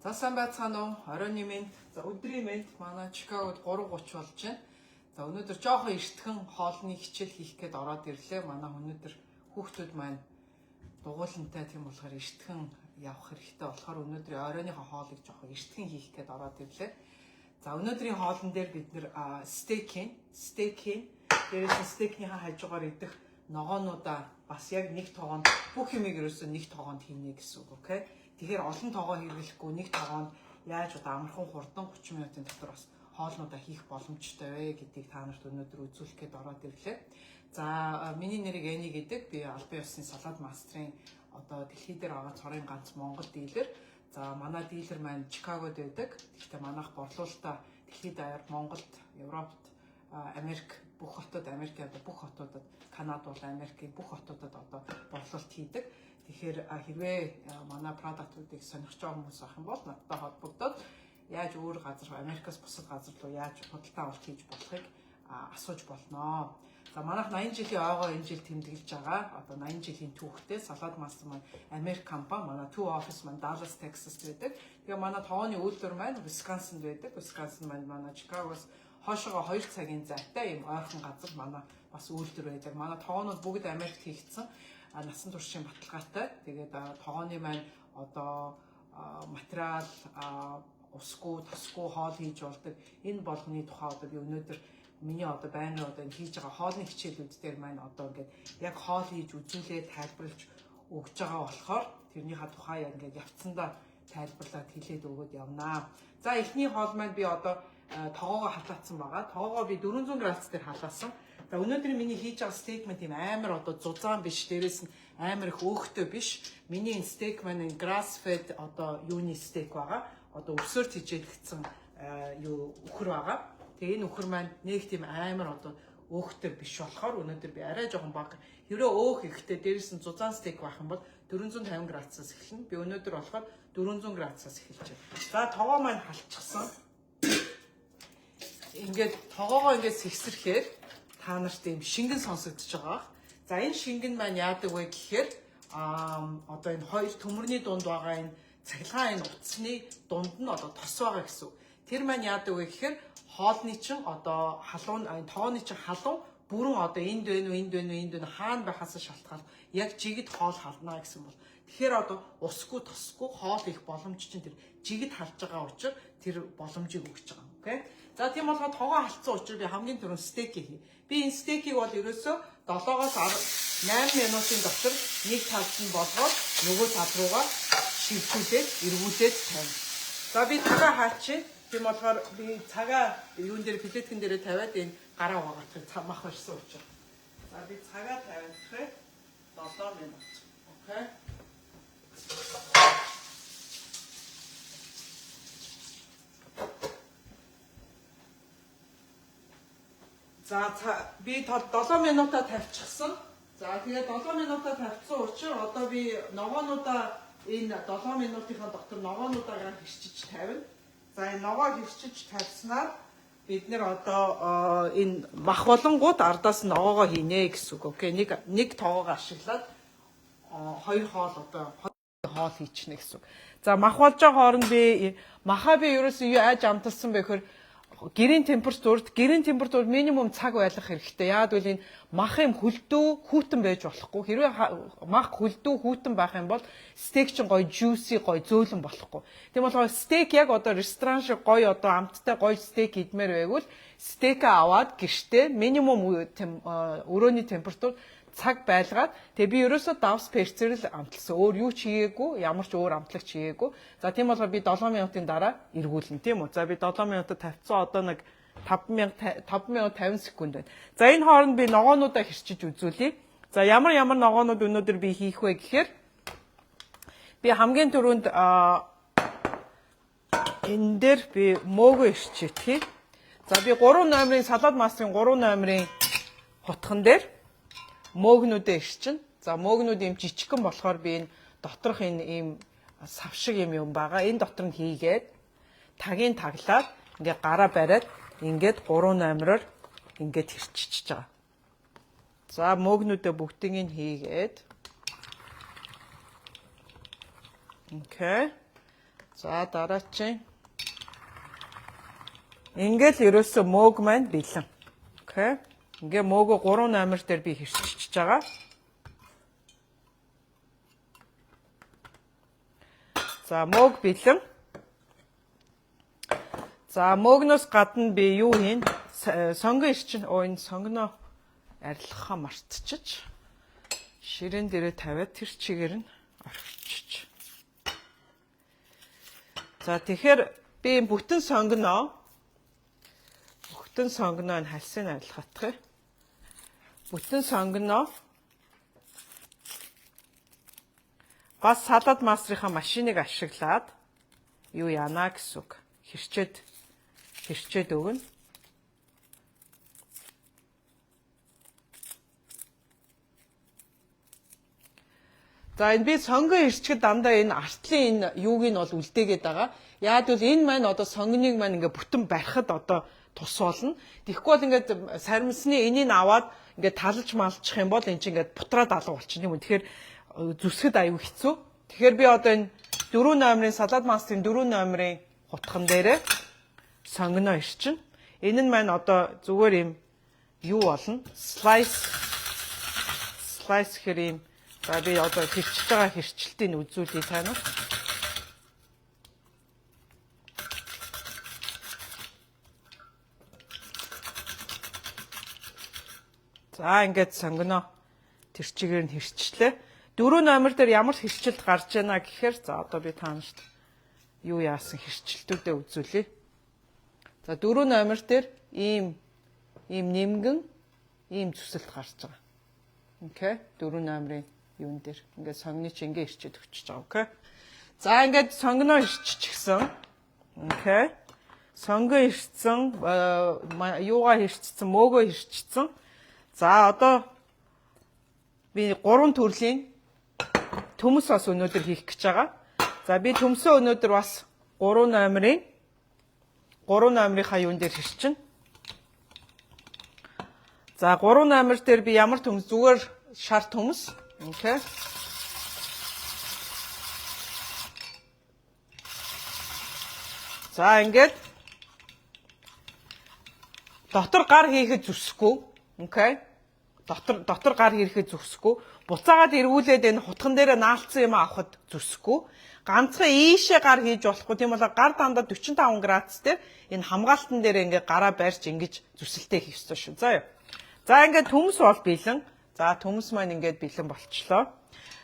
За сайн байцгаана уу? Оройн мэнд. За өдрийн мэнд манай Чикагод 3:30 болж байна. За өнөөдөр жоохон эртхэн хоолны хичээл хийх гээд ороод ирлээ. Манай өнөөдөр хүүхдүүд маань дугуулантай тийм болохоор эртхэн явах хэрэгтэй болохоор өнөөдрийн оройныхоо хоолыг жоохон эртхэн хийх гээд ороод ирлээ. За өнөөдрийн хоолн дээр бид нэр стейкийн дээрээс стейкийнхаа хажуугаар идэх ногоонуудаа бас яг нэг тоогонд бүх юмыг ерөөсөө нэг тоогонд хийнэ гэсэн үг, окей? Тэгэхээр олон тоогоо хэрэглэхгүй нэг тоогонд яаж амархан хурдан 30 минутын дотор бас хоолнуудаа хийх боломжтой вэ гэдгийг та нарт өнөөдөр үзүүлэх гээд ороод ирлээ. За миний нэрийг Эни гэдэг. Би албан ёсны салаад мастрын одоо дэлхий дээр байгаа цорын ганц Монгол дилер. За манай дилер маань Чикагод байдаг. Гэхдээ манайх борлуулалтаа дэлхийд даяар Монголд, Европт, Америк бүх хотод, Америкийн бүх хотуудад, Канада бол Америкийн бүх хотуудад одоо борлуулалт хийдэг. Тэгэхээр хэрвээ манай продуктуудыг сонирхож байгаа хүмүүс ах юм бол надтай холбогдоод яаж өөр газар, Америкаас бусад газар руу яаж худалдаа авалт хийж болохыг асууж болно. За манайх 80 жилийн ойгоо энэ жил тэмдэглэж байгаа. Одоо 80 жилийн түүхтэй салаад мастер маань Америк компани, манай two office маань Dallas, Texas байдаг. Тэгээ манай тооны үйлдвэр маань Wisconsin байдаг. Wisconsin маань манай Чикагоос хойшоогоо 2 цагийн зайтай ийм ойрхон газар манай бас үйлдвэр байдаг. Манай тоонууд бүгд Америкт хийгдсэн. Насан туршийн баталгаатай. Тэгээд тоогооны маань одоо материал, усгүй, тосгүй хоол хийж болдог. Энэ болгоны тухай одоо би өнөөдөр миний одоо байнгын одоо хийж байгаа хоолны хичээлүүд дээр маань одоо ингээд яг хоол хийж үзүүлээд тайлбарлаж өгч байгаа болохоор тэрнийхээ тухай яг ингээд явцсандаа тайлбарлаад хэлээд өгöd явнаа. За эхний хоол маань би одоо тоогоогоо халаацсан байгаа. Тоогоо би 400 градус дээр халаасан. За өнөөдөр миний хийж байгаа стейк маань тийм амар одоо зузаан биш, дээрээс нь амар их өөхтэй биш. Миний энэ стейк маань grass fed одоо юуны стейк байгаа. Одоо өвсөөр тижээлгдсэн үхэр байгаа. Тэгээ энэ үхэр маань нэг тийм амар одоо өөхтэй биш болохоор өнөөдөр би арай жоохон бага. Хэрвээ өөх ихтэй дээрээс нь зузаан стейк байх юм бол 450 градусаас эхэлнэ. Би өнөөдөр болохоор 400 градусаас эхэлж байна. За тоогоо маань халчихсан. Ингээд тоогоогоо ингээд сэгсрэхээр та нарт ийм шингэн сонсогдож байгаа. За энэ шингэн маань яадаг вэ гэхээр одоо энэ хоёр төмөрний дунд байгаа энэ цахилгаан энэ утасны дунд нь одоо тос байгаа гэсэн. Тэр маань яадаг вэ гэхээр хоолны чин одоо халуун тооны чин халуун бүрэн одоо энд байна уу хаана байхаас шалтгаалж яг жигд хоол халнаа гэсэн бол тэгэхээр одоо усгүй тосгүй хоол их боломж чинь тэр жигд халж байгаа учраас тэр боломжийг өгч байгаа. Окей. За тийм болохоор тоогоо халцсан учраас би хамгийн түрүүнд стейк хий. Би энэ стейкийг бол ерөөсөө 7-8 минутын дотор нэг талд нь болгоод нөгөө тал руугаа шивжүүлээд эргүүлээд тавина. За би цагаа хаачих. Тийм болохоор би цагаа юун дээр плеткэн дээр тавиад энэ гараа угаачих мах барьсан учраас. За би цагаа тавиад 7 минут. Окей. За би 7 минутаа тавьчихсан. За тэгээд 7 минутаа тавьсан учраас одоо би ногоонуудаа энэ 7 минутынхаа дотор ногоонуудаа хэрчиж тавина. За энэ ногоо хэрчиж тавьснаар бид нэр одоо энэ мах болонгууд ардаас ногоогоо хийнэ гэсэн үг. Окей. Нэг тоогоо ашиглаад хоёр хоол одоо хоол хийчихнэ гэсэн үг. За мах болж байгаа хооронд би махаа би ерөөсөө юу айж амталсан бэ гэхээр гэрийн температурт минимум цаг байлгах хэрэгтэй. Яагад бол энэ мах юм хөлдөө хүүтэн байж болохгүй. Хэрвээ мах хөлдөө хүүтэн байх юм бол стейк чинь гоё juicy гоё зөөлөн болохгүй. Тийм болохоор стейк яг одоо ресторан шиг гоё одоо амттай гоё стейк идмээр байвал стейкээ аваад гэртээ минимум өрөөний температур цаг байлгаад тэгээ би ерөөсөө давс перцээр л амталсан. Өөр юу ч хийгээгүй, ямар ч өөр амтлагч хийгээгүй. За тийм болохоор би 7 минутын дараа эргүүлнэ, тийм үү? За би 7 минутад тавьцсан одоо нэг 5 минут 50 секунд байна. За энэ хооронд би ногоонуудаа хэрчиж үзүүлье. За ямар ногоонууд өнөөдөр би хийх вэ гэхээр би хамгийн түрүүнд энэ дээр би мөөгөө ирчээтгэе. За би 3 номерын салаад мастрын 3 номерын хотхон дээр мөөгнүүдээ ирчин. За мөөгнүүд юм жижигхэн болохоор би энэ доторх энэ ийм савшиг юм байгаа. Энэ дотор нь хийгээд тагийн таглаад ингээ гараа бариад ингээд 3 номероор ингээд хэрчиж байгаа. За мөөгнүүдээ бүгдийг нь хийгээд. Окей. За дараагийн. Ингээл ерөөсөө мөөг маань бэлэн. Окей. Ингээ мөөгөө 3 номер дээр би хэрччихэж байгаа. За мөөг бэлэн. За мөөгнөөс гадна би юу хийн? Сонгон ирчин. Энэ сонгоноо арилгахаа мартчих. Ширээн дээрээ тавиад тэр чигээр нь орхичих. За тэгэхээр би бүтэн сонгоноо нь халсыг арилгах. Бүтэн сонгоноо бас салаад масрынхаа машиныг ашиглаад юу яана гэсэн үг. Хэрчээд өгнө. За энэ би сонгон ирчгэд дандаа энэ артлын энэ юуг нь бол үлдээгээд байгаа. Яг л энэ маань одоо сонгоныг маань ингээ бүтэн барихад одоо тус болно. Тэгэхгүй бол ингээд саримсны энийг аваад ингээд талж малчих юм бол энэ чинь ингээд бутраад алга болчих юм. Тэгэхээр зүсгэд аюу хэцүү. Тэгэхээр би одоо энэ 4 номерын салаад мастрын 4 номерын хутган дээрээ сонгоноо ирчин. Энэ нь маань одоо зүгээр юм юу болно? Slice гэхэр юм. За би одоо хэрчиж байгаа хэрчлтийг үзүүлье тань. За ингээд сонгоно тэр чигээр нь хэрчлээ. 4 номер дээр ямар хэрчилт гарч байна гэхээр за одоо би таанад юу яасан хэрчлтүүдээ үзүүлье. За 4 номер дээр ийм нэмгэн ийм зүсэлт гарч байгаа. Окей. 4 номерын юун дээр ингээд сонгоны чи ингээд ирчээд өчөж байгаа. Окей. За ингээд сонгоноо ирчихсэн. Окей. Сонгон ирсэн, юугаа ирчихсэн, мөөгөө ирчихсэн. За одоо би 3 төрлийн төмөс бас өнөөдөр хийх гэж байгаа. За би төмсөө өнөөдөр бас 3 номерынхаа юун дээр хэрчин. За 3 номер дээр би ямар төмс зүгээр шар төмс. Окей. За ингээд дотор гар хийхэд зүсэхгүй. Окей. Дотор гар хийхэд зүсэхгүй. Буцаагаад эргүүлээд энэ хутган дээр наалцсан юм авахд зүсэхгүй. Ганцхан ийшээ гар хийж болохгүй. Тийм бол гар дандаа 45 градус дээр энэ хамгаалтан дээр ингээ гараа барьж ингэж зүсэлтээ хийх ёстой шүү. За. За ингээд төмс бол бэлэн. За төмс маань ингээд бэлэн болчлоо.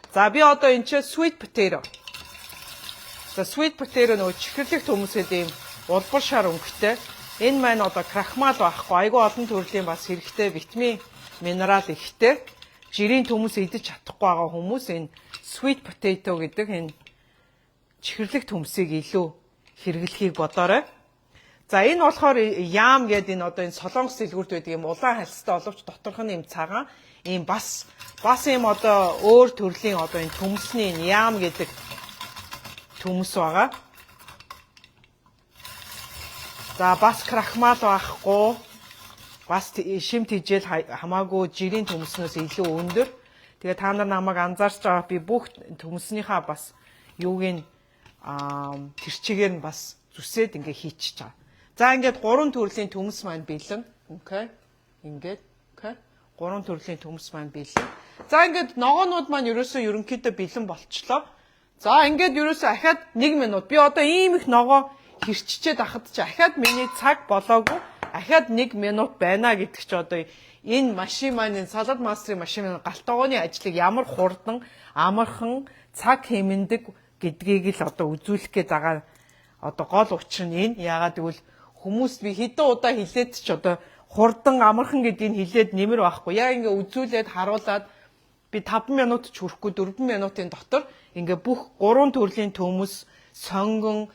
За би одоо энэ чинь sweet potato. За sweet potato нөгөө чихэрлэг төмсөд ийм улбар шар өнгөтэй. Энэ маань одоо крахмал байхгүй. Айгүй олон төрлийн бас хэрэгтэй витамин, минерал ихтэй. Жирийн төмс идэж чадахгүй байгаа хүмүүс энэ sweet potato гэдэг энэ чихэрлэг төмсийг илүү хэрэглэхийг бодоорой. За энэ болохоор яам гэдэг энэ одоо энэ солонгос дэлгүүрт байдаг юм улаан хальстай оловч доторх нь юм цагаан ийм бас ийм одоо өөр төрлийн одоо энэ төмсний энэ яам гэдэг төмс байгаа. За бас крахмал байхгүй. Бас шимт хижээл хамаагүй жирийн төмснөөс илүү өндөр. Тэгээ та нар намайг анзаарч байгаа би бүх төмснийхаа бас юуг нь тэр чигээр нь бас зүсээд ингээ хийчихэж байгаа. За ингээд 3 төрлийн төмс маань бэлэн. Окей. Ингээд окей. 3 төрлийн төмс маань бэлэн. За ингээд ногоонууд маань ерөнхийдөө бэлэн болчлоо. За ингээд ерөөсөө ахаад 1 минут. Би одоо ийм их ногоо хэрччихэд ахад чи ахаад миний цаг болоогүй. Ахаад 1 минут байна гэдэг чи одоо энэ машин маань салаад мастрын машин галтгооны ажлыг ямар хурдан, амархан, цаг хэмнэдэг гэдгийг л одоо үзүүлэх гээд байгаа. Одоо гол учир нь энэ. Яагаад гэвэл хүмүүст би хэдэн удаа хэлээд ч одоо хурдан, амархан гэдгийг хэлээд нэмэр байхгүй. Яг ингээ үзүүлээд харуулад би 5 минут ч хүрэхгүй 4 минутын дотор ингээ бүх 3 төрлийн төмс, сонгон,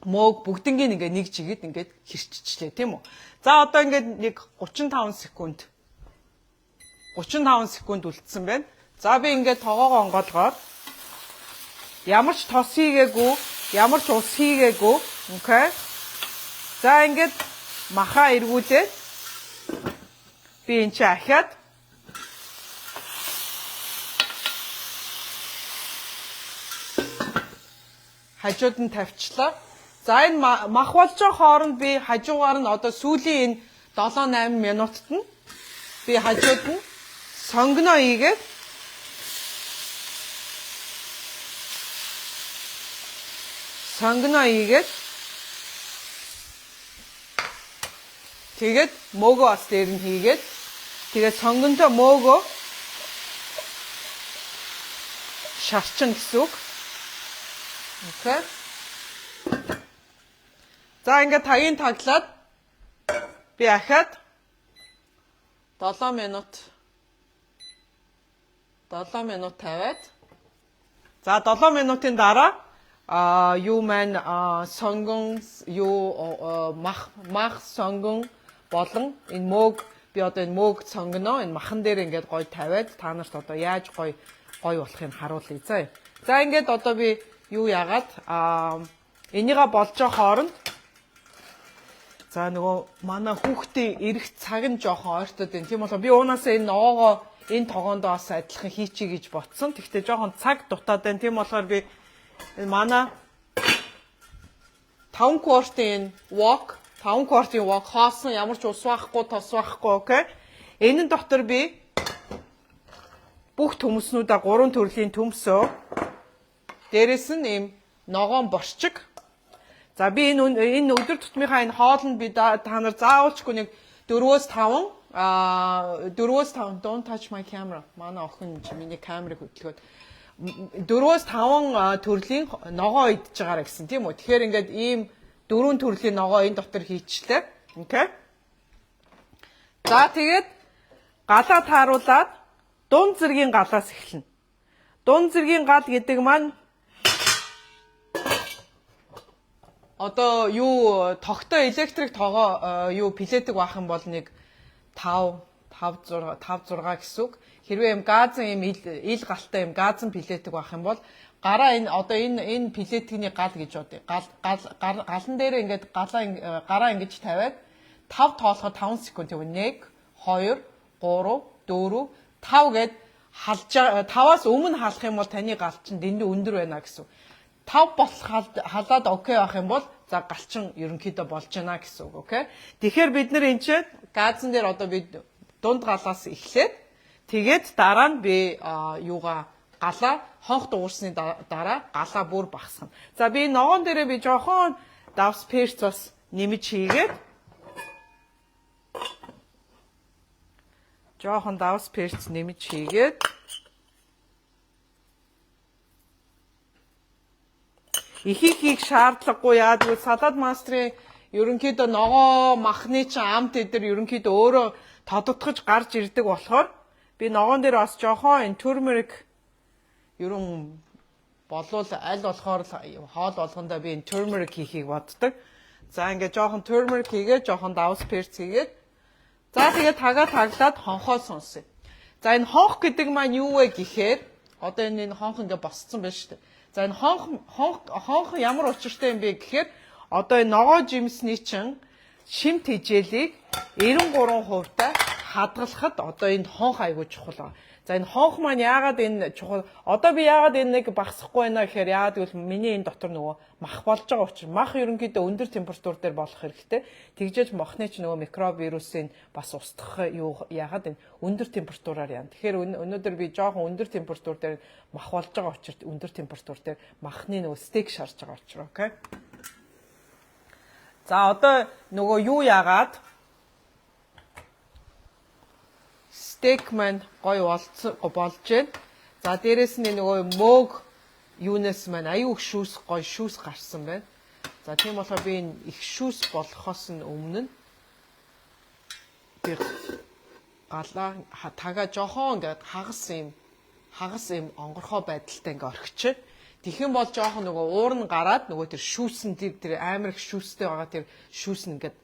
мөөг бүгднийг ингээ нэг жигэд ингээд хэрччихлээ тийм үү. За одоо ингээд нэг 35 секунд үлдсэн байна. За би ингээд тоогоогоо онгоолгоод ямар ч тос хийгээгүй, ямар ч ус хийгээгүй. Окей. За ингээд махаа эргүүлээд би энэ чи ахаад хажууд нь тавьчлаа. За энэ мах болж байгаа хооронд би хажуугаар нь одоо сүүлийн энэ 7-8 минутад нь би хажууд нь сонгоно хийгээд тэгээд мөөгөө бас дээр нь хийгээд тэгээд сонгонтой мөөгөө шарчин гэсэн үг. Окей. За ингээд тагийн таглаад би ахаад 7 минут тавиад за 7 минутын дараа юу маань сонгон юу мах сонгон болон энэ мөөг би одоо энэ мөөг сонгоно энэ махан дээр ингээд гой тавиад та нарт одоо яаж гой болохыг харуулъя заа. За ингээд одоо би юу яагаад энийга болж байгаа хооронд за нөгөө манай хүүхдийн ирэх цаг нь жоохон ойртоод байна. Тийм болохоор би уунасаа энэ ногоогоо энэ тогоондоо бас адилхан хийчихье гэж ботсон. Тэгвэл жоохон цаг дутаад байна. Тийм болохоор би манай 5 квартын walk хоосон ямар ч ус байхгүй, тос байхгүй, окей. Энэ дотор би бүх төмснүүдээ 3 төрлийн төмсөө дээрэс нь ийм ногоон борчиг. За би энэ өдөр тутмынхаа энэ хоолнд би та нар заавалчгүй нэг 4-5 don't touch my camera. Манай охин миний камерыг хөдөлгөөд 4-5 төрлийн ногоо идж байгаарэ гэсэн тийм үү. Тэгэхээр ингээд ийм 4 төрлийн ногоо энэ дотор хийчлээ. Окей. За тэгээд галаа тааруулаад дунд зэргийн галаас эхэлнэ. Дунд зэргийн гал гэдэг маань одоо юу тогтой электрик тоогоо юу пилетик баах юм бол нэг 5 6 гэсэн үг. Хэрвээ юм газын юм ил галтай юм газан пилетик баах юм бол гараа энэ одоо энэ пилетикний гал гэж бодъё. Галан дээр ингээд гараа ингэж тавиад 5 тоолоход 5 секунд явна. 1 2 3 4 5 гэд 5-аас өмнө халах юм бол таны гал чинь дэндүү өндөр байна гэсэн. 5 болох халаад окей байх юм бол за галчин ерөнхийдөө болж байна гэсэн үг, окей. Тэгэхээр бид нэр энэ чинь газан дээр одоо би дунд галаас эхлээд тэгээд дараа нь би галаа хонх дуурсны дараа галаа бүр багсгана. За би ногоон дээрээ би жоохон давс перц бас нэмж хийгээд ихийг шаардлагагүй яа гэвэл салат мастрын ерөнхийдөө ногоо махны чинь амт эдэр ерөнхийдөө өөрөө тодотгож гарч ирдэг болохоор би ногоон дээр бас жоохон энэ turmeric ерөн болвол аль болохоор хоол болгондоо би энэ turmeric хийхийг боддог. За ингээд жоохон turmeric хийгээд жоохон давс перц хийгээд за тэгээд таглаад хонхоо сонсъё. За энэ хонх гэдэг маань юу вэ гэхээр одоо энэ хонх ингээд босцсон байна шүү дээ. За энэ хонх ямар учиртай юм бэ гэхээр одоо энэ ногоо жимсний чинь шимт хижээлийг 93% та хадгалахад одоо энэ хонх айгүй чухал байна. За энэ хонх маань яагаад энэ чухал одоо би яагаад энэ нэг багсахгүй байна гэхээр яагаад гэвэл миний энэ дотор нөгөө мах болж байгаа учраас мах ерөнхийдөө өндөр температур дээр болох хэрэгтэй. Тэгжээж махны ч нөгөө микроб вирусын бас устгах юу яагаад энэ өндөр температураар яана. Тэгэхээр өнөөдөр би жоохон өндөр температур дээр мах болж байгаа учраас өндөр температур дээр махны нөгөө стейк шарж байгаа учраас окей. За одоо нөгөө юу яагаад стейк маань гоё болж байна. За дээрэс нь нөгөө мөөг юунаас маань аюу их шүүс гоё шүүс гарсан байна. За тийм болохоор би энэ их шүүс болохоос нь өмнө би галаа тагаа жоохон ингээд хагас юм онгорхоо байдалтай ингээд орхичих. Тэгэх юм бол жоохон нөгөө уур нь гараад нөгөө тэр шүүсэн тэр амар их шүүстэй байгаа тэр шүүс нь ингээд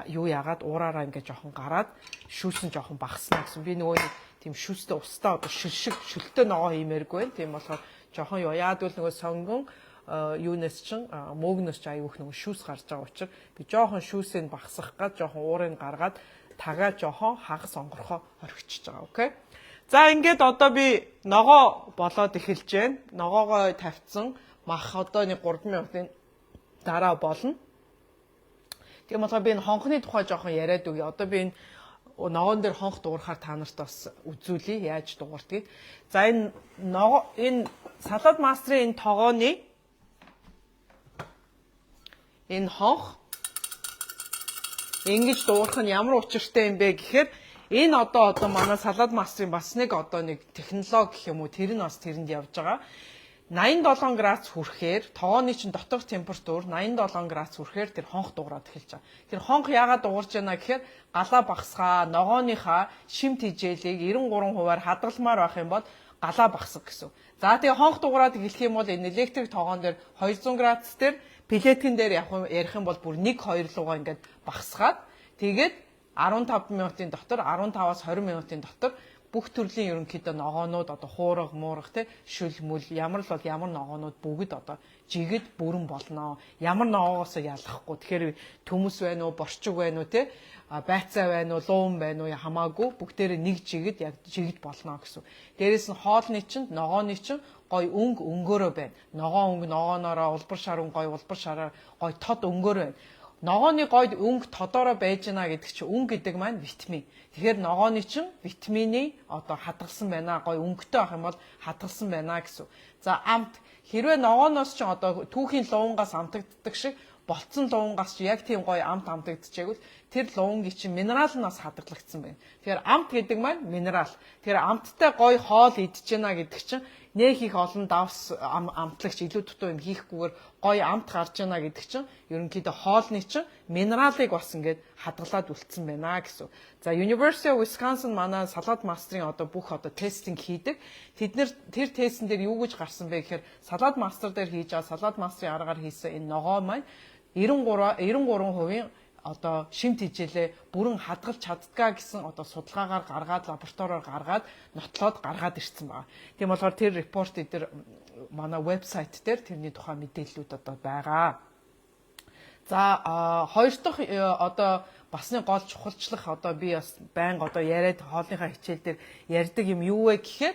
юу яагаад уураараа ингээд жоохон гараад шүүсэн жоохон багаснаа гэсэн. Би нөгөө тийм шүүстэй устаа одоо шүлтэй ногоо хиймээргүй. Тийм болохоор жоохон юу яад бол нөгөө сонгон юунаас чин мөөгнөөс ч аюух нөгөө шүүс гарч байгаа учраас би жоохон шүүсийг багасгах гад жоохон уурыг гаргаад тагаа жоохон хагас онгорхоо орхичиж байгаа. Окей. За ингээд одоо би ногоо болоод эхэлж байна. Ногоогоо тавьсан. Мах одоо нэг 3 минутын дараа болно. Тийм болохоор би энэ хонхны тухай жоохон яриад өгье. Одоо би энэ ногоон дээр хонх дуурахаар та нарт бас үзүүлье. Яаж дуурдгийг. За энэ салат мастрын энэ тогооны энэ хонх ингэж дуурах нь ямар учиртай юм бэ гэхээр энэ одоо манай салат мастрын бас нэг технологи гэх юм уу тэр нь бас тэрэнд явж байгаа. 87 градус хүрэхээр тогооны чинь дотор температур 87 градус хүрэхээр тэр хонх дуурайд эхэлж байгаа. Тэр хонх яагаад дуурж байна гэхээр галаа багсгаа, ногооныхаа шимт хижээлийг 93%-аар хадгалмаар байх юм бол галаа багсах гэсэн. За тэгээ хонх дуурайд эхлэх юм бол энэ электрик тогоон дээр 200 градус дээр пилеткэн дээр ярих юм бол бүр 1-2 лугаа ингээд багсгаад тэгээд 15 минутын дотор 15-аас 20 минутын дотор бүх төрлийн ерөнхийдөө ногоонууд одоо хуурга, муурга те шүл мүл ямар ногоонууд бүгд одоо жигэд бүрэн болно. Ямар ногоогоос ялахгүй. Тэгэхээр төмөс байна уу, борчиг байна уу те байцаа байна уу, луун байна уу хамаагүй бүгдээрээ нэг жигэд яг жигд болно гэсэн. Дээрээс нь хоолны чинь ногооны чинь гой өнгөөрөө байна. Ногоон өнгө ногооноороо улбар шар өнгө гой улбар шараар гой тод өнгөөрөө байна. Ногооны гойд өнгө тодороо байж гэнэ гэдэг чинь өнгө гэдэг маань витамин. Тэгэхээр ногооны чинь витамины одоо хадгалсан байна. Гой өнгөтэй байх юм бол хадгалсан байна гэсэн. За амт хэрвээ ногооноос чинь одоо түүхийн луунгаас амтагддаг шиг болцсон луунгаас чи яг тийм гой амт амтагдчихээгүүл тэр луунгийн чинь минерал нь бас хадгалагдсан байна. Тэгэхээр амт гэдэг маань минерал. Тэгэхээр амттай гой хоол идэж гэнэ гэдэг чинь нэг их олон давс амтлагч илүү дутуу юм хийхгүйгээр гоё амт гарч байна гэдэг чинь ерөнхийдөө хоолны чинь минералыг бас ингээд хадгалаад үлдсэн байна гэсэн. За University of Wisconsin манай салат мастрын одоо бүх тестинг хийдэг. Тэднэр тэр тестэн дээр юу гэж гарсан бэ гэхээр салат мастер дээр хийж байгаа салат мастрын аргаар хийсэн энэ ногоо маань 93% одоо шимт хижээлээ бүрэн хадгалж чаддгаа гэсэн одоо судалгаагаар гаргаад лабораториор гаргаад нотлоод гаргаад ирсэн байна. Тийм болохоор тэр репорт дээр манай вебсайт дээр тэрний тухай мэдээллүүд одоо байгаа. За хоёр дахь одоо басны гол чухалчлах одоо би бас байнга одоо яриад хоолныхаа хичээл дээр ярьдаг юм юу вэ гэхээр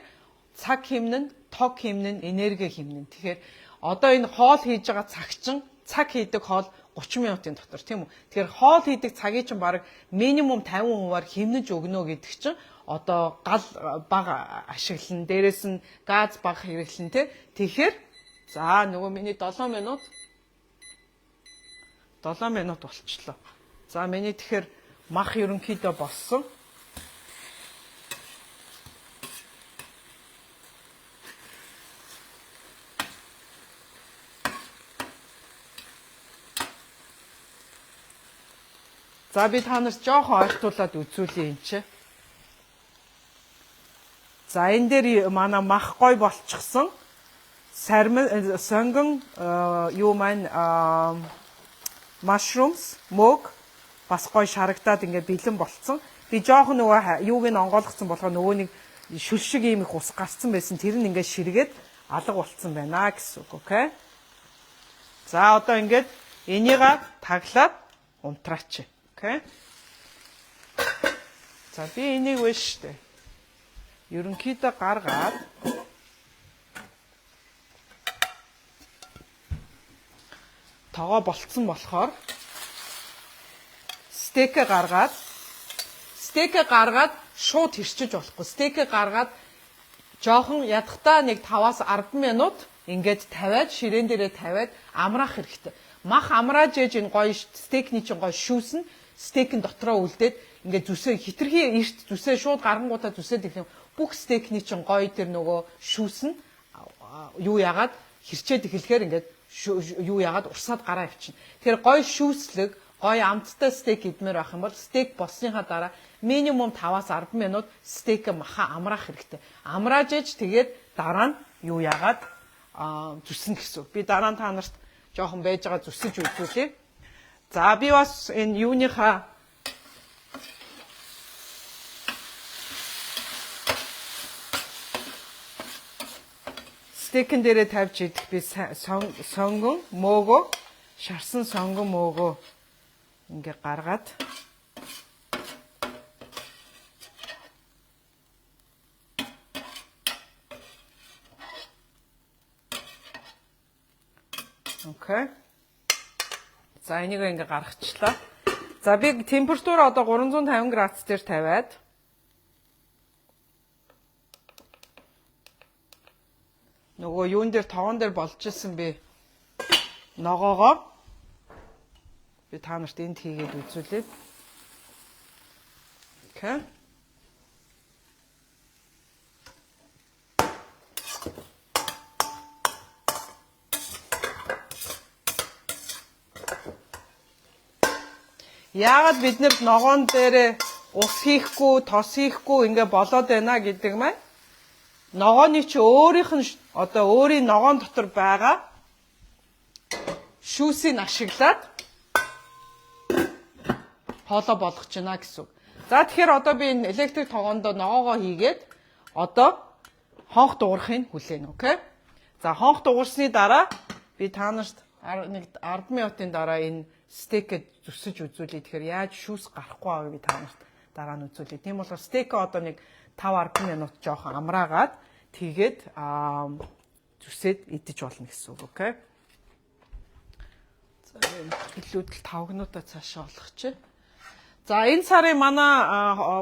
цаг хэмнэн, тог хэмнэн, энерги хэмнэн. Тэгэхээр одоо энэ хоол хийж байгаа цагчин цаг хийдэг хоол 30 минутын дотор тийм үү. Тэгэхээр хоол хийдэг цагийг чинь баг минимум 50%-аар хэмнэж өгнө гэдэг чинь одоо гал бага ашиглан дээрэс нь газ бага хэрэглэн тий. Тэгэхээр за нөгөө миний 7 минут болчихлоо. За миний тэгэхээр мах ерөнхийдөө болсон. За би та нарт жоохон ойлтуулад үзүүлье энэ чи. За энэ дээр манай мах гой болчихсон. Сонгон юу маань mushrooms, мөг бас гой шарагдаад ингээд бэлэн болцсон. Би жоохон нөгөө юуг нь онгойлгоцсон болохоор нөгөө нэг шүл шиг юм их ус гарцсан байсан. Тэр нь ингээд ширгээд алга болцсон байна гэсэн үг, окей? За одоо ингээд энийгээ таглаад унтраач. Окей? За би энийг вэ штэ. Ерөнхийдөө гаргаад тогоо болцсон болохоор стейкээ гаргаад шууд хэрчиж болохгүй. Стейкээ гаргаад жоохон ядахтаа нэг 5-аас 10 минут ингээд тавиад ширээн дээрээ тавиад амраах хэрэгтэй. Мах амрааж ээж энэ гоё стейкний чинь гоё шүүсэн стейкэн дотроо үлдээд ингээд зүсээ хитрхи эрт зүсээ шууд гарангуудаа зүсээд ирэх юм. Бүх стейкний чинь гоё тэр нөгөө шүүсэн юу яагаад хэрчээд эхлэхээр ингээд юу яагаад урсаад гараа авчина. Тэгэхээр гоё шүүслэг, гоё амттай стейк идмээр байх юм бол стейк болсныхаа дараа минимум 5-аас 10 минут стейк маха амраах хэрэгтэй. Амрааж ээж тэгээд дараа нь юу яагаад зүснэ гэсэн. Би дараа нь та нарт жоохон байж байгаа зүсэж үзүүлье. За би бас энэ юуныхаа стейкэн дээрээ тавьж идэх би сонгон мөөгөө шарсан сонгон мөөгөө ингээ гаргаад Окей. За энийг ингээ гаргачлаа. За би температур одоо 350 градус дээр тавиад нөгөө юун дээр тоон дээр болж исэн би ногоогоо би та нарт энд хийгээд үзүүлээ. Окей. Яагаад бид нэр ногоон дээр ус хийхгүй, тос хийхгүй ингээ болоод байна гэдэг маань ногооны чи өөрийнх нь одоо өөрийн ногоон дотор байгаа шүүсийг ашиглаад хоолоо болгож байна гэсэн үг. За тэгэхээр одоо би энэ электрик тогоондоо ногоогоо хийгээд одоо хонх дуурахыг хүлээнэ, окей? За хонх дуурсны дараа би та нарт нэг 10 минутын дараа энэ стейкэд зүсэж үзүүлээ. Тэгэхээр яаж шүүс гарахгүй байгааг би та нарт дараа нь үзүүлээ. Тийм болохоор стейкээ одоо нэг 5-10 минут жоохон амраагаад тэгээд зүсээд идэж болно гэсэн үг, окей? За илүүдэл 5 минутаа цаашаа болгочих. За энэ сарын манай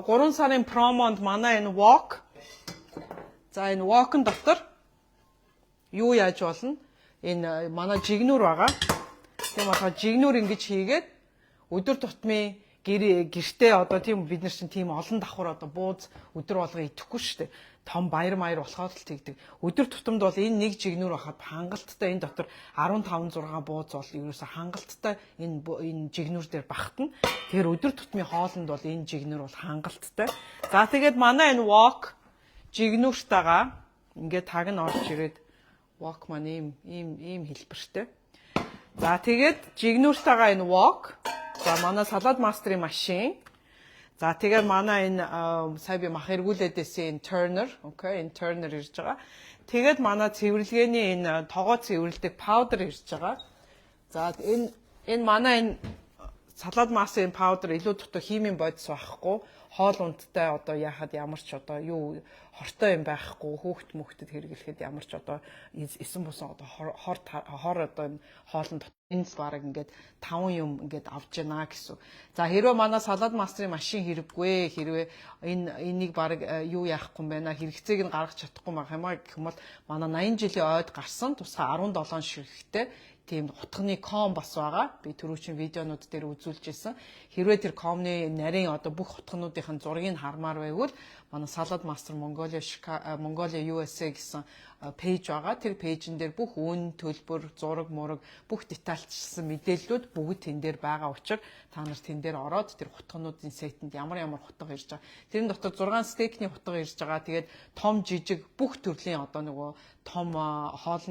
3 сарын промонд манай энэ wok. За энэ wok-ын дотор юу яаж болно? Энэ манай жигнүр байгаа. Тийм болохоор жигнүр ингэж хийгээд өдөр тутмын гэртээ одоо тийм бид нар чинь тийм олон давхар одоо бууз өдөр болго идэхгүй шүү дээ. Том баяр маяр болохоор л тэгдэг. Өдөр тутамд бол энэ нэг жигнүр хахад хангалттай энэ дотор 15-6 бууз бол ерөөсө хангалттай энэ жигнүр дээр багтана. Тэгэхээр өдөр тутмын хоолнд бол энэ жигнүр бол хангалттай. За тэгээд манай энэ wok жигнүртайгаа ингээд таг нь орж ирээд wok маань ийм хэлбэртэй. За тэгээд жигнүртайгаа энэ wok. За манай салаад мастерын машин. За тэгээд манай энэ сая би мах эргүүлээд байсан энэ turner, окей, энэ turner ирж байгаа. Тэгээд манай цэвэрлэгээний энэ тогоо цэвэрлдэг powder ирж байгаа. За энэ манай энэ салаад мастерын powder илүү дутуу химийн бодис байхгүй. Хоол ундтай одоо яхад ямар ч одоо юу хортой юм байхгүй, хүүхд мөхдөд хэрэглэхэд ямар ч одоо эсэн бусан одоо хор одоо хоолнд энэ бараг ингээд 5 юм ингээд авч яана гэсэн. За хэрвээ манай салаад мастерын машин хэрэггүй, хэрвээ энийг бараг юу яахгүй юм байна, хэрэгцээг нь гаргаж чадахгүй байх юм аа гэх юм бол манай 80 жилийн ойд гарсан тусгай 17 ширхэгтэй тийм утганы ком бас байгаа. Би түрүүчийн видеонууд дээр үзүүлж ирсэн. Хэрвээ тэр комны нарийн одоо бүх утгануудын зургийг хармаар байвал манай салаад мастер Mongolia USA гэсэн пэйж байгаа. Тэр пэйжэн дээр бүх үн, төлбөр, зураг, мураг бүх детальчилсан мэдээллүүд бүгд тэн дээр байгаа учраас та нар тэн дээр ороод тэр хутгануудын сетэнд ямар хутга ирж байгаа. Тэрэн дотор 6 стейкний хутга ирж байгаа. Тэгээд том жижиг бүх төрлийн одоо нөгөө том хоол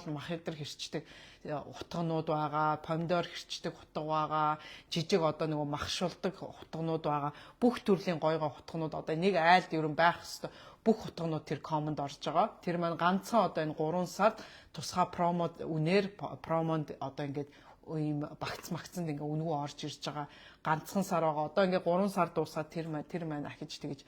мах дээр хэрчдэг хутганууд байгаа, помидор хэрчдэг хутга байгаа, жижиг одоо нөгөө махшуулдаг хутганууд байгаа. Бүх төрлийн гой хутганууд одоо нэг айлд ерөн байх хэвээр бүх хутганууд тэр комонд орж байгаа. Тэр маань ганцхан одоо энэ 3 сард тусгай промод үнээр промонд одоо ингээд ийм багцмагцанд ингээ үнэгүй орж ирж байгаа. Ганцхан сар байгаа. Одоо ингээ 3 сар дуусаад тэр маань ахиж тэгж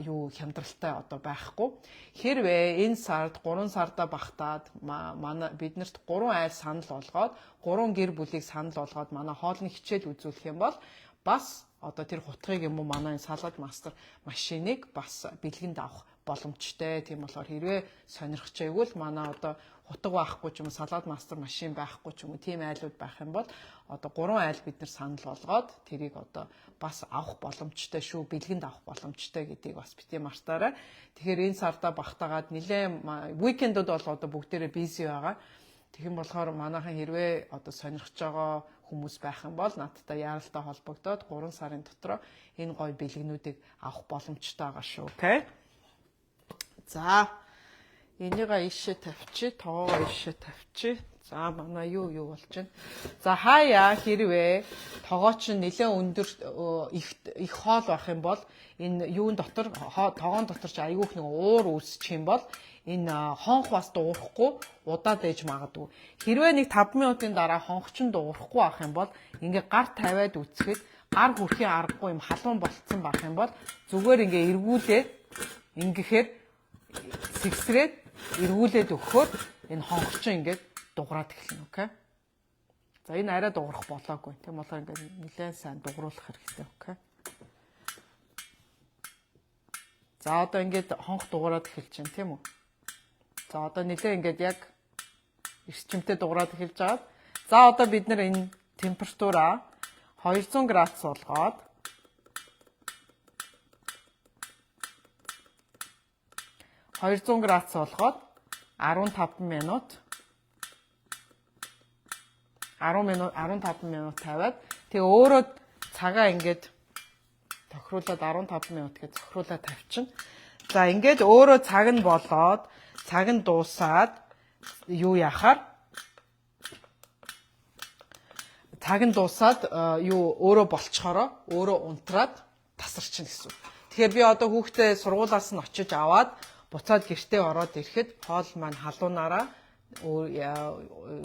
юу хямдралтай одоо байхгүй. Хэрвээ энэ сард 3 сарда багтаад манай биднэрт 3 айл санал болгоод 3 гэр бүлийг санал болгоод манай хоолны хичээл үзүүлэх юм бол бас одоо тэр хутгийг юм уу манай салаад мастер машиныг бас бэлгэнд авах боломжтой. Тийм болохоор хэрвээ сонирхож байвал манай одоо хутга байхгүй ч юм уу салаад мастер машин байхгүй ч юм уу тийм айлууд байх юм бол одоо 3 айл бид нар санал болгоод тэрийг одоо бас авах боломжтой шүү, бэлгэнд авах боломжтой гэдгийг бас бити мартаарай. Тэгэхээр энэ сарда багтаагаад нэлээд уикендуд бол одоо бүгдээрээ бизи байгаа. Тэгэх юм болохоор манайхан хэрвээ одоо сонирхож байгаа хүмүүс байх юм бол надтай яаралтай холбогдоод 3 сарын дотор энэ гоё бэлгэнүүдийг авах боломжтой байгаа шүү. Окей. За энийг ийшээ тавьчих, тоогоо ийшээ тавьчих. За манай юу болж байна. За хаяа хэрвээ тогоо чинь нэлээд өндөр их хоол байх юм бол энэ юун дотор тогоон дотор ч айгүйх нэг уур үүсчих юм бол энэ хонх бас дуурахгүй удаад ээж магадгүй. Хэрвээ нэг 5 минутын дараа хонх чинь дуурахгүй байх юм бол ингээ гар тавиад үцхэд гар хүрхийн аргагүй юм халуун болцсон байх юм бол зүгээр ингээ эргүүлээд ингэхээр сэгсрээд эргүүлээд өгөхөөр энэ хонх чинь ингээд дуграад эхэлнэ, окей? За энэ арай дуурах болоогүй. Тийм болохоор ингээд нэлээд сайн дугруулах хэрэгтэй, окей? За одоо ингээд хонх дуграад эхэлж байна, тийм үү? За одоо нэлээд ингээд яг эрчимтэй дуграад эхэлж байгаа. За одоо бид нар энэ температураа 200 градус болгоод 200 градус болгоод 15 минут 15 минут тавиад тэгээ өөрөө цагаа ингээд тохируулаад 15 минут гэж тохируулаад тавьчихна. За ингээд өөрөө цаг нь болоод цаг нь дуусаад юу яхаар цаг нь дуусаад юу өөрөө болцохороо өөрөө унтраад тасарчин гэсэн. Тэгэхээр би одоо хүүхдээ сургуулаас нь очиж аваад буцаад гэртээ ороод ирэхэд хоол маань халуунаараа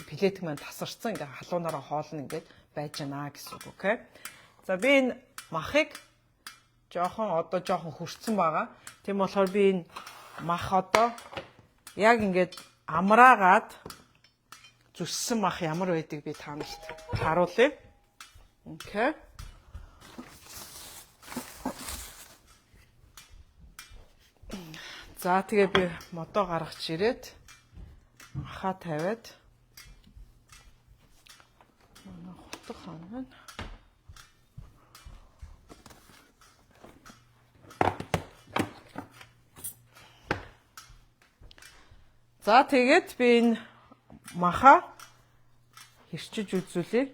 плетик маань тасарсан ингээ халуунаараа хоол нь ингээд байж гэнэ гэсэн үг, окей? За би энэ махыг жоохон хөрцсөн байгаа. Тийм болохоор би энэ мах одоо яг ингээд амраагаад зүссэн мах ямар байдгийг би та нарт харуулъя. Окей. За тэгээ би модоо гаргаж ирээд махаа тавиад манай хутга хаана. За тэгээд би энэ маха хэрчиж үзүүлье.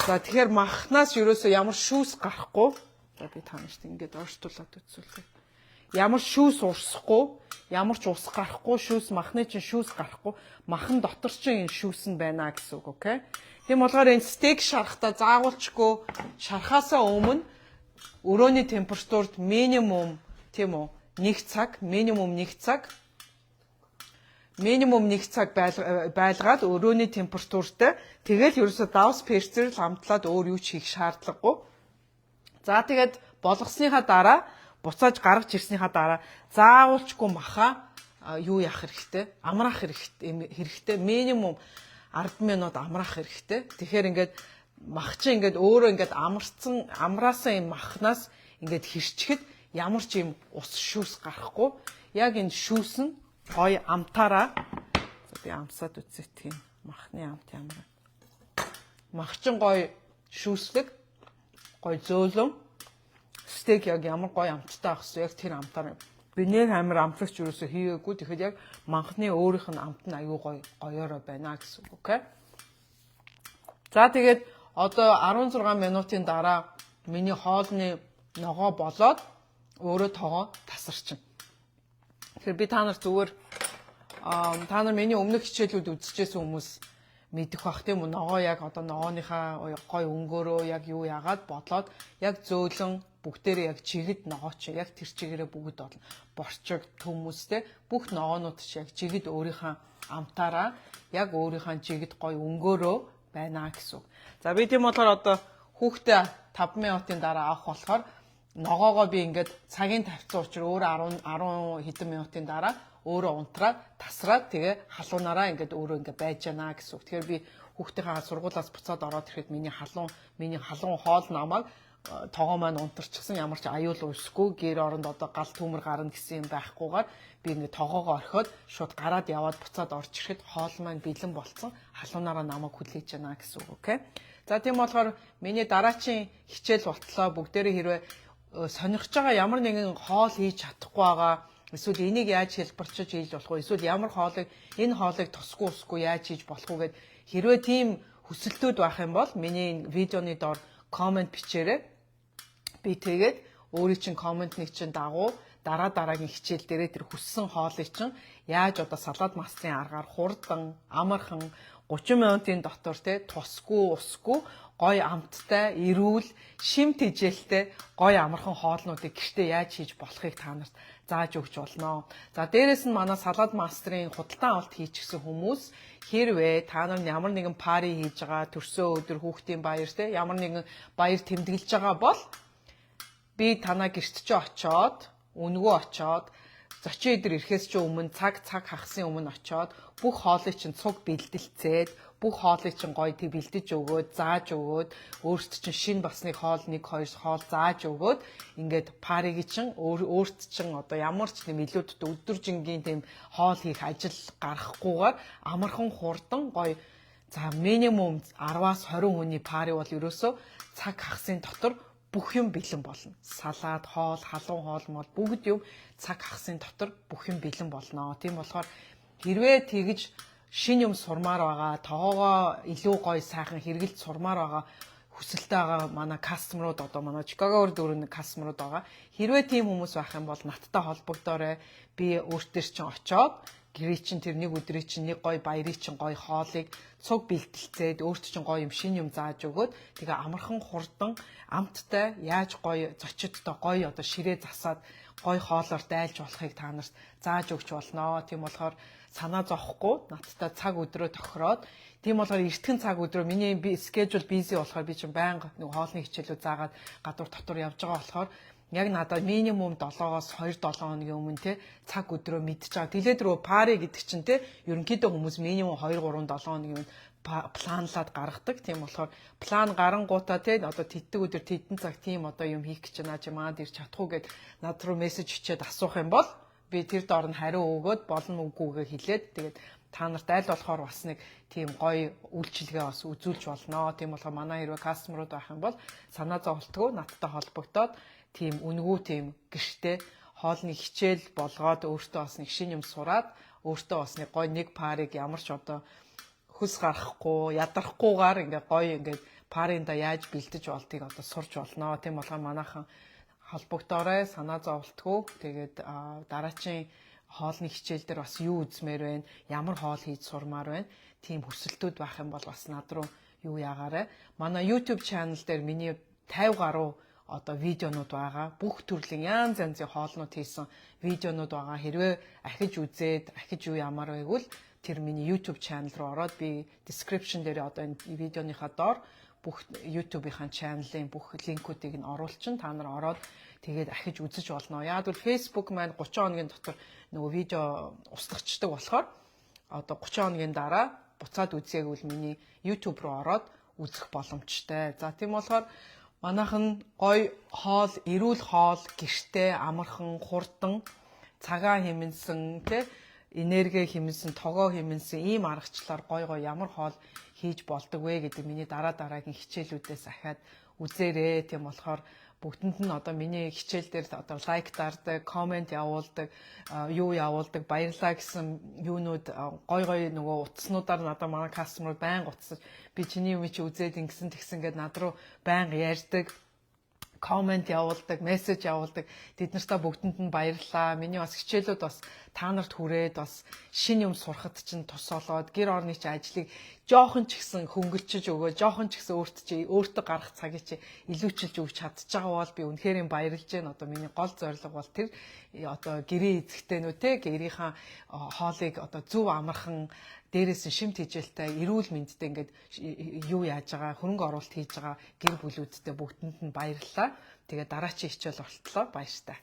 За тэгэхээр махнаас ерөөсөө ямар шүүс гарахгүй. За би та нарт ингээд орчуулад үзүүлье. Ямар шүүс урсахгүй, ямар ч ус гарахгүй, махны чинь шүүс гарахгүй, махан дотор чинь энэ шүүс нь байна гэсэн үг, окей? Тийм болохоор энэ стейк шарахтаа заагуулчгүй шарахаасаа өмнө өрөөний температурт минимум тийм үү 1 цаг байлгаад өрөөний температуртай тэгэл ерөөсө давс перцээр хамтлаад өөр юу ч хийх шаардлагагүй. За тэгээд болгосныхаа дараа буцааж гаргаж ирснийхаа дараа заавалчгүй маха юу яах хэрэгтэй? Амраах хэрэгтэй. Минимум 10 минут амраах хэрэгтэй. Тэгэхээр ингээд мах чинь ингээд өөрөө ингээд амраасан юм махнаас ингээд хэрчгэд ямар ч юм ус шүүс гарахгүй. Яг энэ шүүс нь гоё амтаараа би амсаад үзье тийм махны амт ямар. Мах чинь гоё шүүслэг, гоё зөөлөн. Стейк яг ямар гоё амттай байх вэ? Яг тэр амтаар би нэг амар амтлагч юусоо хийгээгүй. Тэгэхэд яг манхны өөрийнх нь амт нь аюу гоёороо байна гэсэн үг, окей? За тэгээд одоо 16 минутын дараа миний хоолны ногоо болоод өөрөө тоогоо тасарчин. Тэгэхээр би та нар зүгээр та нар миний өмнөх хичээлүүд үзчихсэн хүмүүс мэдэх бах тийм үү? Ногоо яг одоо ногооныхаа гой өнгөөрөө яг юу яагаад бодлоод яг зөөлөн бүгдээрээ яг жигэд ногоо чи яг тэр чигээрээ бүгд болно. Борчиг төмөстэй бүх ногоонууд чи яг жигэд өөрийнхөө амтаараа яг өөрийнхөө жигэд гой өнгөөрөө байна гэсэн. За би тийм болохоор одоо хүүхдээ 5 минутын дараа авах болохоор ногоогоо би ингээд цагийн тавьсан учраас өөрөө 10 хэдэн минутын дараа өөрөө унтраад тасраад тэгээ халуунаараа ингээд өөрөө ингээд байж яана гэсэн. Тэгэхээр би хүүхдийнхээ сургуулаас буцаад ороод ирэхэд миний халуун хоол намайг тоогоо маань унтарчихсан ямар ч аюул уйсгүй гэр оронд одоо гал төмөр гарна гэсэн юм байхгүйгээр би ингээд тоогоогоо орхиод шууд гараад яваад буцаад орж ирэхэд хоол маань бэлэн болцсон халуунаараа намайг хүлээж яана гэсэн үг, окей? За тийм болохоор миний дараачийн хичээл болтлоо бүгдээрээ хэрвээ сонирхож байгаа ямар нэгэн хоол хийж чадахгүй байгаа эсвэл энийг яаж хэлбэрчиж хийж болох вэ? Эсвэл ямар энэ хоолыг тусгүй усгүй яаж хийж болох вэ гэд хэрвээ тийм хүсэлтүүд байх юм бол миний видеоны доор комент бичээрэй. Би тэгээд өөрийн чинь комментний чинь дагуу дараагийн хичээл дээрээ тэр хүссэн хоолыг чинь яаж одоо салаад мастрын аргаар хурдан, амархан 30 минутын дотор тусгүй усгүй гоё амттай, эрүүл, шим тэжээлтэй гоё амархан хоолнуудыг гэртээ яаж хийж болохыг та нарт зааж өгч болно. За дээрэс нь манай салаад мастрын худалдан авалт хийчихсэн хүмүүс хэрвээ та нар ямар нэгэн пари хийж байгаа төрсөн өдөр хүүхдийн баяр ямар нэгэн баяр тэмдэглэж байгаа бол би танаа гэрт чи очоод өнгөө очоод зочин өдөр ирэхээс ч өмнө цаг хагасын өмнө очиод бүх хоолыг чинь цуг бэлдэлцээд бүх хоолыг чинь гоё тэг бэлдэж өгөөд зааж өгөөд өөрт чинь шинэ басны хоол 1 2 хоол зааж өгөөд ингээд парыг чинь өөрт чинь одоо ямар ч юм илүүдэд өдөржингийн тийм хоол хийх ажил гаргахгүйгээр амархан хурдан гоё за минимум 10-аас 20 хүний пари бол ерөөсөө цаг хагасын дотор бүх юм бэлэн болно. Салаад, хоол, халуун хоол мол бүгд юм цаг хагасын дотор бүх юм бэлэн болно. Тийм болохоор хэрвээ тэгж шин юм сурмаар байгаа, тоогоо илүү гоё сайхан хэрэгэлд сурмаар байгаа хүсэлтэй байгаа манай кастомерууд одоо манай Чикагоор дөрөв кастомерууд байгаа. Хэрвээ тийм хүмүүс байх юм бол надтай холбогдоорой. Би өөртөө чинь очоод гэрээ чинь тэр нэг өдрийн чинь нэг гоё баярын чинь гоё хоолыг цуг бэлтэлцээд өөрт чинь гоё юм шин юм зааж өгөөд тэгээ амархан хурдан амттай яаж гоё зочидтой гоё одоо ширээ засаад гоё хоолоор дайлж болохыг та нарт зааж өгч болно. Тийм болохоор санаа зовхгүй надтай цаг өдрөө тохироод тийм болохоор эртхэн цаг өдрөө миний schedule busy болохоор би чинь байнга нэг хоолны хичээлүүд заагаад гадуур дотор явж байгаа болохоор яг надад минимум 7-оос 2-7 хоногийн өмнө те цаг өдрөө мэдчихэж байгаа. Тэлээд рүү пари гэдэг чинь те ерөнхийдөө хүмүүс минимум 2-3-7 хоногийн өмнө планлаад гаргадаг. Тийм болохоор план гарангуудаа те одоо тэтдэг өдөр тедэн цаг тийм одоо юм хийх гэж байна чи маад ирч чадах уу гэд над руу мессеж бичээд асуух юм бол би тэр доор нь хариу өгөөд болно үгүйгээ хэлээд тэгээд та нарт аль болохоор бас нэг тийм гоё үйлчилгээ бас үзүүлж болно. Тийм болохоор манай хэрвээ кастомерууд байх юм бол санаа зовлтгүй надтай холбогдоод тийм үнгүү тийм гэртээ хоолны хичээл болгоод өөртөө бас нэг шин юм сураад өөртөө бас нэг гоё нэг парыг ямар ч одоо хөс гарахгүй ядарахгүйгээр ингээ гоё ингээ паринда яаж бэлдэж болтыг одоо сурж болно. Тийм болохоор манайхан холбогдоорой санаа зовлтгүй. Тэгээд дараачийн хоолны хичээл дээр бас юу үзмээр байна, ямар хоол хийж сурмаар байна. Тийм хүсэлтүүд байх юм бол бас над руу юу яагаарай. Манай YouTube channel дээр миний 50 гаруй одоо видеонууд байгаа. Бүх төрлийн янз янзын хоолнууд хийсэн видеонууд байгаа. Хэрвээ ахиж үзээд, ахиж юу ямар байгвал тэр миний YouTube channel руу ороод би description дээр одоо энэ видеоныхаа доор бүх YouTube-ийн channel-ийн бүх линкүүдийг нь оруулчин та нар ороод тэгээд ахиж үзэж болно. Яг бол Facebook маань 30 хоногийн дотор нөгөө видео устгачдаг болохоор одоо 30 хоногийн дараа буцаад үзээгүүл миний YouTube руу ороод үзэх боломжтой. За тийм болохоор манайхан гоё хоол, эрүүл хоол, гэртээ амархан, хурдан, цагаан хэмнэсэн те энерги хэмнэсэн, тогоо хэмнэсэн ийм аргачлаар гоё ямар хоол хийж болдог вэ гэдэг миний дараагийн хичээлүүдээс ахаад үзээрэй. Тийм болохоор бүгдэнд нь одоо миний хичээл дээр одоо лайк дардаг, комент явуулдаг, юу явуулдаг, баярлаа гэсэн юунууд гоё нөгөө утаснуудаар надад манай кастомер байнга утсаж би чиний юм чи үзээд ингэсэн тэгсэн гэд над руу байнга ярьдаг. Комент явуулдаг, мессеж явуулдаг. Тэд нартаа бүгдэнд нь баярлалаа. Миний бас хичээлүүд бас та нарт хүрээд бас шин юм сурахад чинь тус олоод гэр орны чинь ажлыг жоохон ч гэсэн хөнгөлчиж өгөө, жоохон ч гэсэн өөртөө гарах цагийг чи илүүчилж өгч чадчихагаа бол би үнэхээр баярлж байна. Одоо миний гол зорилго бол тэр одоо гэрээ эзэгтэй нүү те гэрийнхаа хоолыг одоо зөв амархан дээрээс нь шимт хижээлтэй эрүүл мэндтэй ингээд юу яаж байгаа хөрөнгө оруулалт хийж байгаа гэр бүлүүдтэй бүгдэнд нь баярлалаа. Тэгээ дараачийн хичээл болтлоо баяртай.